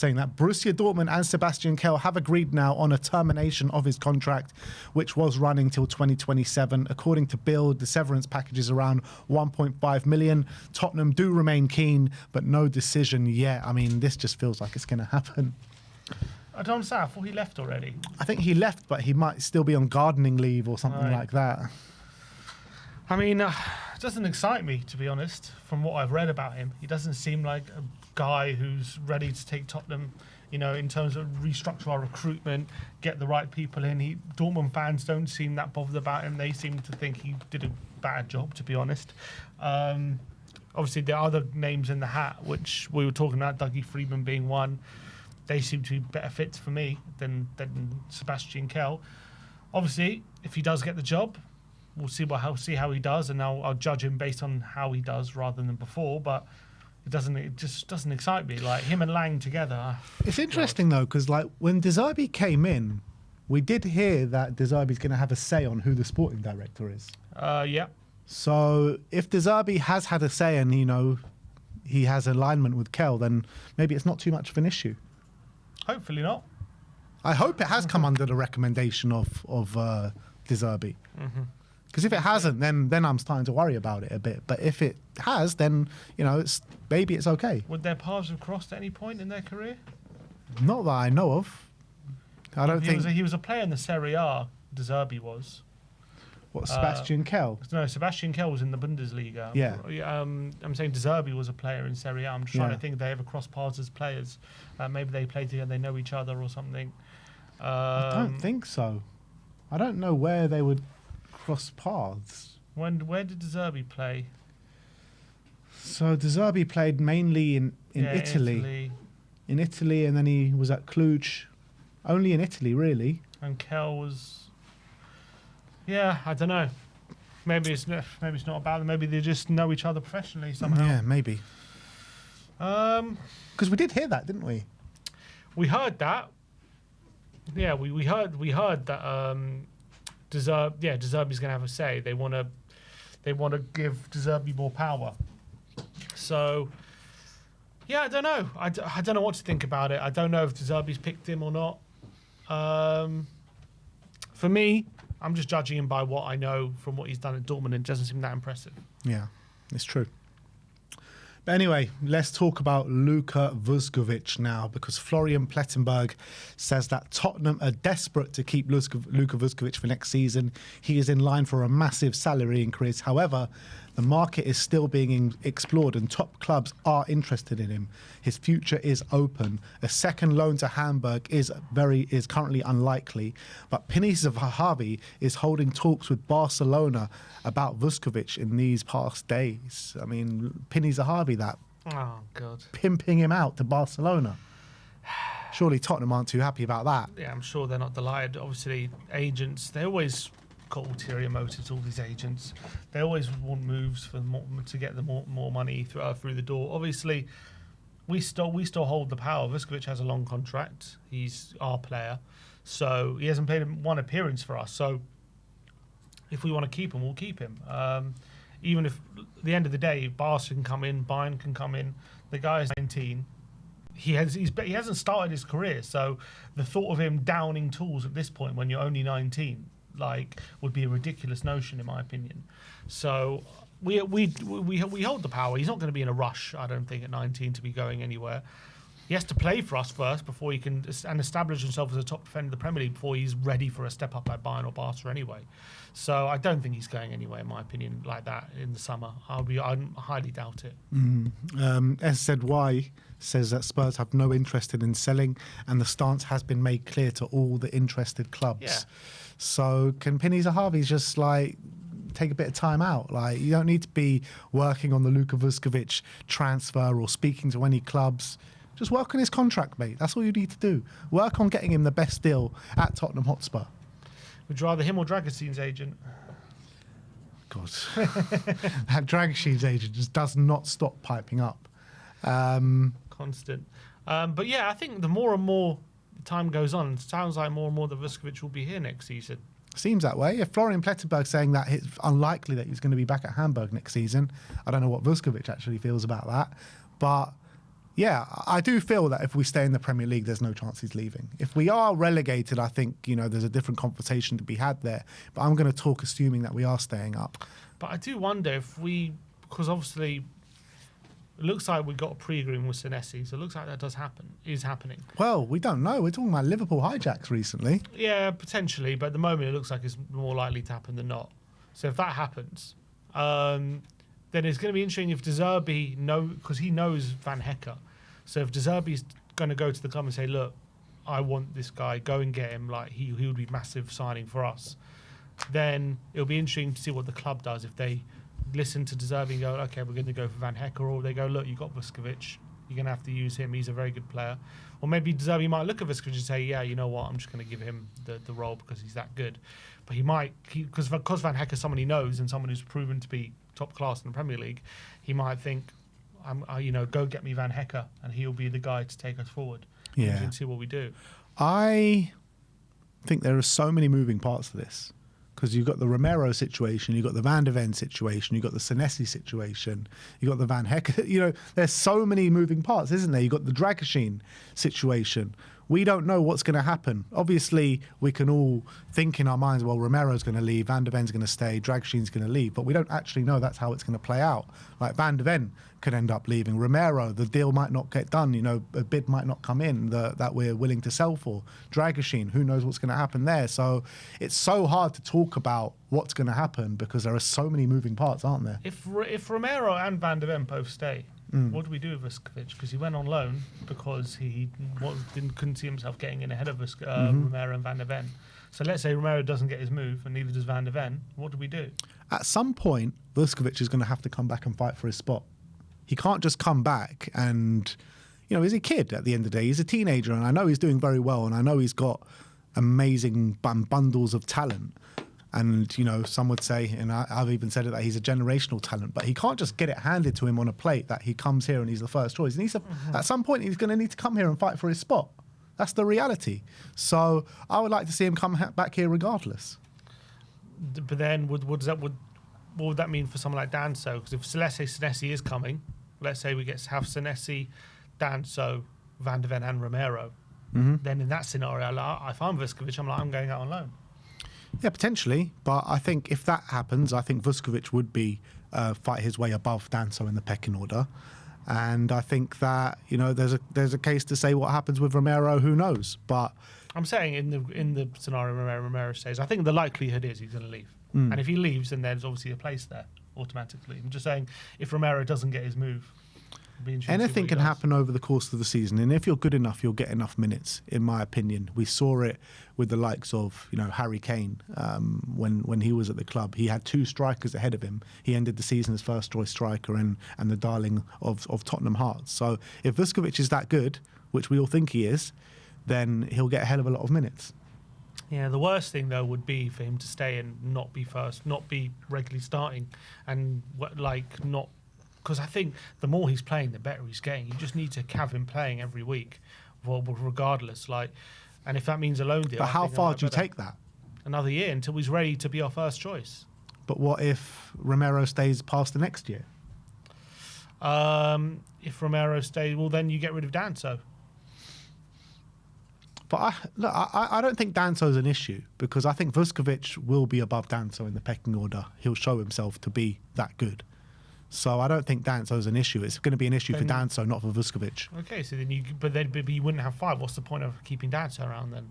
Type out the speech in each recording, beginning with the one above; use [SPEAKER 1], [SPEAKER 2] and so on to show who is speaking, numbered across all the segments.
[SPEAKER 1] saying that Borussia Dortmund and Sebastian Kehl have agreed now on a termination of his contract, which was running till 2027. According to Bild, the severance package is around 1.5 million. Tottenham do remain keen, but no decision yet. I mean, this just feels like it's going to happen.
[SPEAKER 2] I don't understand. I thought he left already.
[SPEAKER 1] I think he left, but he might still be on gardening leave or something like that.
[SPEAKER 2] I mean, it doesn't excite me, to be honest, from what I've read about him. He doesn't seem like a guy who's ready to take Tottenham, you know, in terms of restructure our recruitment, get the right people in. Dortmund fans don't seem that bothered about him. They seem to think he did a bad job, to be honest. Obviously, there are other names in the hat, which we were talking about, Dougie Freedman being one. They seem to be better fits for me than Sebastian Kehl. Obviously, if he does get the job, we'll see how he does, and I'll judge him based on how he does rather than before. But it just doesn't excite me. Like him and Lang together.
[SPEAKER 1] It's interesting though, because like when De Zerbi came in, we did hear that De Zerbi's going to have a say on who the sporting director is.
[SPEAKER 2] Yeah.
[SPEAKER 1] So if De Zerbi has had a say and he has alignment with Kehl, then maybe it's not too much of an issue.
[SPEAKER 2] Hopefully not.
[SPEAKER 1] I hope it has come under the recommendation of De Zerbi. Because if it hasn't, then I'm starting to worry about it a bit. But if it has, then maybe it's okay.
[SPEAKER 2] Would their paths have crossed at any point in their career?
[SPEAKER 1] Not that I know of. I don't think
[SPEAKER 2] he was a player in the Serie A. De Zerbi was.
[SPEAKER 1] What, Sebastian Kehl?
[SPEAKER 2] No, Sebastian Kehl was in the Bundesliga.
[SPEAKER 1] Yeah.
[SPEAKER 2] I'm saying De Zerbi was a player in Serie A. I'm just trying to think if they ever crossed paths as players. Maybe they played together, they know each other or something.
[SPEAKER 1] I don't think so. I don't know where they would cross paths.
[SPEAKER 2] Where did De Zerbi play?
[SPEAKER 1] So De Zerbi played mainly in Italy. In Italy, and then he was at Cluj. Only in Italy, really.
[SPEAKER 2] And Kehl was... Yeah, I don't know. Maybe it's not about them. Maybe they just know each other professionally somehow.
[SPEAKER 1] Yeah, maybe. Because we did hear that, didn't we?
[SPEAKER 2] We heard that. Yeah, we heard that. De Zerbi's going to have a say. They want to give De Zerbi more power. So, yeah, I don't know. I don't know what to think about it. I don't know if De Zerbi's picked him or not. For me, I'm just judging him by what I know from what he's done at Dortmund, and it doesn't seem that impressive.
[SPEAKER 1] Yeah, it's true. But anyway, let's talk about Luca Vuskovic now, because Florian Plettenberg says that Tottenham are desperate to keep Luca Vuskovic for next season. He is in line for a massive salary increase. However, the market is still being explored and top clubs are interested in him. His future is open. A second loan to Hamburg is currently unlikely, but Pini Zahavi is holding talks with Barcelona about Vuskovic in these past days. I mean, Pini Zahavi, that pimping him out to Barcelona. Surely Tottenham aren't too happy about that.
[SPEAKER 2] Yeah, I'm sure they're not delighted. Obviously, agents, they always got ulterior motives, all these agents. They always want moves to get the more money through the door. Obviously, we still hold the power. Vuskovic has a long contract. He's our player. So he hasn't played one appearance for us. So if we want to keep him, we'll keep him. Even if at the end of the day, Barca can come in, Bayern can come in. The guy is 19. He hasn't started his career. So the thought of him downing tools at this point when you're only 19 would be a ridiculous notion, in my opinion. So we hold the power. He's not going to be in a rush, I don't think, at 19 to be going anywhere. He has to play for us first before he can establish himself as a top defender of the Premier League before he's ready for a step up at Bayern or Barca anyway. So I don't think he's going anywhere, in my opinion, like that in the summer. I highly doubt it.
[SPEAKER 1] SZY says that Spurs have no interest in selling, and the stance has been made clear to all the interested clubs.
[SPEAKER 2] Yeah.
[SPEAKER 1] So can Pini Zahavi just take a bit of time out? You don't need to be working on the Luka Vuskovic transfer or speaking to any clubs. Just work on his contract, mate. That's all you need to do. Work on getting him the best deal at Tottenham Hotspur.
[SPEAKER 2] Would you rather him or Dragusin's agent?
[SPEAKER 1] God. That Dragusin's agent just does not stop piping up.
[SPEAKER 2] Constant. But yeah, I think the more and more time goes on, it sounds like more and more that Vuskovic will be here next season.
[SPEAKER 1] Seems that way. If Florian Plettenberg saying that it's unlikely that he's going to be back at Hamburg next season, I don't know what Vuskovic actually feels about that. But Yeah, I do feel that if we stay in the Premier League, there's no chance he's leaving. If we are relegated, I think, there's a different conversation to be had there. But I'm going to talk assuming that we are staying up.
[SPEAKER 2] But I do wonder if because obviously it looks like we got a pre-agreement with Senesi, so it looks like that is happening.
[SPEAKER 1] Well, we don't know. We're talking about Liverpool hijacks recently.
[SPEAKER 2] Yeah, potentially, but at the moment it looks like it's more likely to happen than not. So if that happens, then it's going to be interesting if De Zerbi because he knows Van Hecke. So if De Zerbi's going to go to the club and say, look, I want this guy, go and get him, like he would be massive signing for us, then it'll be interesting to see what the club does if they listen to De Zerbi and go, okay, we're going to go for Van Hecke, or they go, look, you got Vuskovic, you're going to have to use him, he's a very good player. Or maybe De Zerbi might look at Vuskovic and say, yeah, you know what, I'm just going to give him the role because he's that good. But because Van Hecke is someone he knows and someone who's proven to be top class in the Premier League, he might think, go get me Van Hecke, and he'll be the guy to take us forward.
[SPEAKER 1] Yeah.
[SPEAKER 2] And see what we do.
[SPEAKER 1] I think there are so many moving parts to this, because you've got the Romero situation, you've got the Van de Ven situation, you've got the Senesi situation, you've got the Van Hecke. There's so many moving parts, isn't there? You've got the Dragusin situation. We don't know what's going to happen. Obviously, we can all think in our minds, well, Romero's going to leave, Van de Ven's going to stay, Dragusin's going to leave, but we don't actually know that's how it's going to play out. Like Van de Ven could end up leaving. Romero, the deal might not get done. A bid might not come in that we're willing to sell for. Dragusin, who knows what's going to happen there? So it's so hard to talk about what's going to happen because there are so many moving parts, aren't there?
[SPEAKER 2] If Romero and Van de Ven both stay, what do we do with Vuskovic? Because he went on loan because he couldn't see himself getting in ahead of Romero and Van de Ven. So let's say Romero doesn't get his move and neither does Van de Ven. What do we do? At
[SPEAKER 1] some point, Vuskovic is going to have to come back and fight for his spot. He can't just come back and, he's a kid at the end of the day. He's a teenager, and I know he's doing very well, and I know he's got amazing bundles of talent. And, some would say, and I've even said it, that he's a generational talent, but he can't just get it handed to him on a plate that he comes here and he's the first choice. And at some point, he's going to need to come here and fight for his spot. That's the reality. So I would like to see him come back here regardless.
[SPEAKER 2] But then what would that mean for someone like Danso? Because if let's say Senesi is coming, let's say we have Senesi, Danso, Van de Ven and Romero, then in that scenario, if I'm Vuskovic, I'm going out on loan.
[SPEAKER 1] Yeah, potentially. But I think if that happens, I think Vuskovic would fight his way above Danso in the pecking order. And I think that, there's a case to say what happens with Romero, who knows. But
[SPEAKER 2] I'm saying in the scenario Romero stays, I think the likelihood is he's going to leave. And if he leaves, then there's obviously a place there automatically. I'm just saying if Romero doesn't get his move,
[SPEAKER 1] anything can happen over the course of the season, and if you're good enough, you'll get enough minutes, in my opinion. We saw it with the likes of, Harry Kane when he was at the club. He had two strikers ahead of him. He ended the season as first choice striker and the darling of Tottenham Hearts. So if Vuskovic is that good, which we all think he is, then he'll get a hell of a lot of minutes.
[SPEAKER 2] Yeah, the worst thing though would be for him to stay and not be first, not be regularly starting, and not. Because I think the more he's playing, the better he's getting. You just need to have him playing every week, regardless. And if that means a loan deal.
[SPEAKER 1] But how far do you take that?
[SPEAKER 2] Another year until he's ready to be our first choice.
[SPEAKER 1] But what if Romero stays past the next year?
[SPEAKER 2] If Romero stays, well, then you get rid of Danso.
[SPEAKER 1] But I don't think Danso's an issue, because I think Vuskovic will be above Danso in the pecking order. He'll show himself to be that good. So I don't think Danso's an issue. It's going to be an issue for Danso, not for Vuskovic.
[SPEAKER 2] Okay, so then you wouldn't have five. What's the point of keeping Danso around then?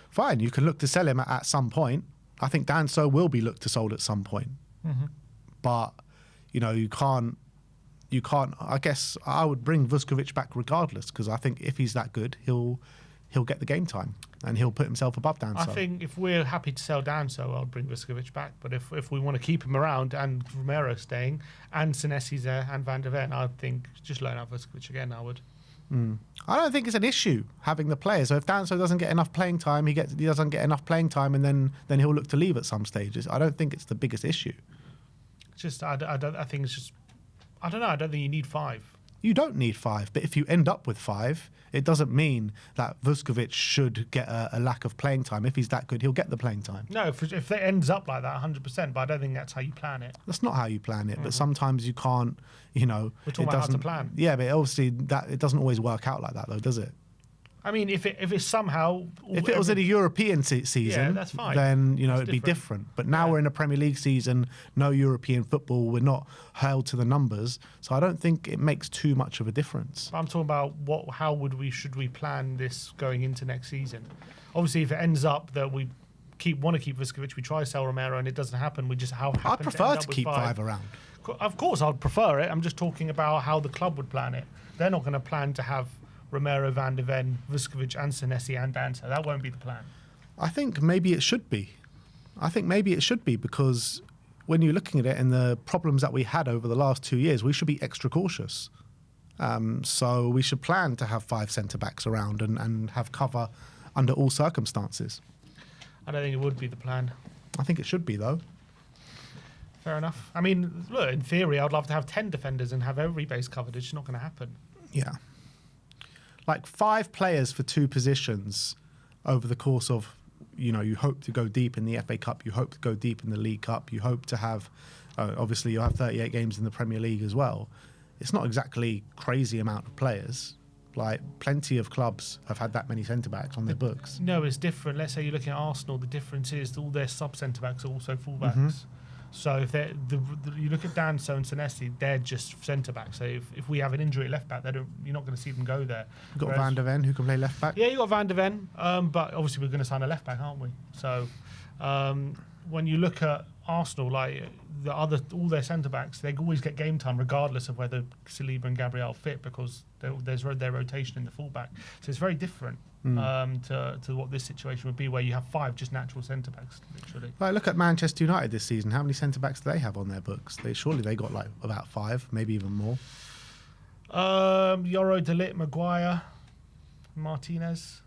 [SPEAKER 1] Fine, you can look to sell him at some point. I think Danso will be looked to sold at some point. But you can't. I guess I would bring Vuskovic back regardless, because I think if he's that good, he'll get the game time and he'll put himself above Danso.
[SPEAKER 2] I think if we're happy to sell Danso, I'll bring Vuskovic back. But if we want to keep him around and Romero staying and Senesi's there and Van de Ven, I think just loan out Vuskovic again, I would.
[SPEAKER 1] I don't think it's an issue having the players. So if Danso doesn't get enough playing time, he doesn't get enough playing time, and then he'll look to leave at some stages. I don't think it's the biggest issue.
[SPEAKER 2] I think it's just, I don't know. I don't think you need five.
[SPEAKER 1] You don't need 5, but if you end up with 5, it doesn't mean that Vuskovic should get a lack of playing time. If he's that good, he'll get the playing time.
[SPEAKER 2] No, if it ends up like that, 100%, but I don't think that's how you plan it.
[SPEAKER 1] That's not how you plan it, but sometimes you can't,
[SPEAKER 2] We're talking about how to plan.
[SPEAKER 1] Yeah, but obviously it doesn't always work out like that, though, does it?
[SPEAKER 2] I mean, if it's somehow...
[SPEAKER 1] If it was in a European season,
[SPEAKER 2] yeah, that's fine.
[SPEAKER 1] then,
[SPEAKER 2] That's
[SPEAKER 1] it'd be different. But now we're in a Premier League season, no European football, we're not held to the numbers. So I don't think it makes too much of a difference.
[SPEAKER 2] I'm talking about how should we plan this going into next season? Obviously, if it ends up that we want to keep Vuskovic, we try to sell Romero and it doesn't happen, we just
[SPEAKER 1] I'd prefer to keep 5 around.
[SPEAKER 2] Of course, I'd prefer it. I'm just talking about how the club would plan it. They're not going to plan to have Romero, Van de Ven, Vuskovic and Senesi and Dancer. That won't be the plan.
[SPEAKER 1] I think maybe it should be. Because when you're looking at it and the problems that we had over the last 2 years, we should be extra cautious. So we should plan to have 5 centre-backs around and have cover under all circumstances.
[SPEAKER 2] I don't think it would be the plan.
[SPEAKER 1] I think it should be, though.
[SPEAKER 2] Fair enough. I mean, look, in theory, I'd love to have 10 defenders and have every base covered. It's just not going to happen.
[SPEAKER 1] Yeah. Like 5 players for 2 positions over the course of, you hope to go deep in the FA Cup, you hope to go deep in the League Cup, you hope to have, obviously you'll have 38 games in the Premier League as well. It's not exactly crazy amount of players. Like, plenty of clubs have had that many centre-backs on their books.
[SPEAKER 2] No, it's different. Let's say you're looking at Arsenal, the difference is that all their sub-centre-backs are also full-backs. So if you look at Danso and Senesi, they're just centre-backs. So if we have an injury at left-back, you're not going to see them go there.
[SPEAKER 1] You've got Van de Ven, who can play left-back.
[SPEAKER 2] Yeah, you got Van de Ven, but obviously we're going to sign a left-back, aren't we? So when you look at Arsenal, like all their centre-backs, they always get game time regardless of whether Saliba and Gabriel fit, because there's their rotation in the full-back. So it's very different to what this situation would be, where you have 5 just natural centre-backs, literally.
[SPEAKER 1] Like, look at Manchester United this season. How many centre-backs do they have on their books? Surely they got like about 5, maybe even more.
[SPEAKER 2] Yoro, De Ligt, Maguire, Martinez.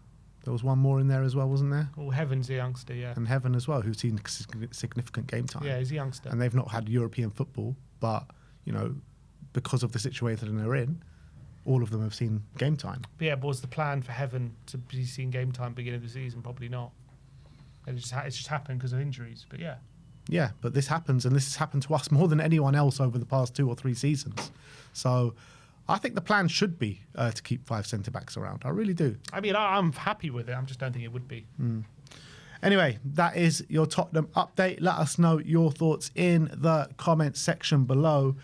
[SPEAKER 1] There was one more in there as well, wasn't there?
[SPEAKER 2] Oh, Heaven's a youngster, yeah.
[SPEAKER 1] And Heaven as well, who's seen significant game time.
[SPEAKER 2] Yeah, he's a youngster.
[SPEAKER 1] And they've not had European football, but, because of the situation they're in, all of them have seen game time.
[SPEAKER 2] But yeah, but was the plan for Heaven to be seen game time beginning of the season? Probably not. It's just happened because of injuries, but yeah.
[SPEAKER 1] Yeah, but this happens, and this has happened to us more than anyone else over the past 2 or 3 seasons. So I think the plan should be to keep 5 centre-backs around. I really do.
[SPEAKER 2] I mean, I'm happy with it. I just don't think it would be.
[SPEAKER 1] Anyway, that is your Tottenham update. Let us know your thoughts in the comments section below.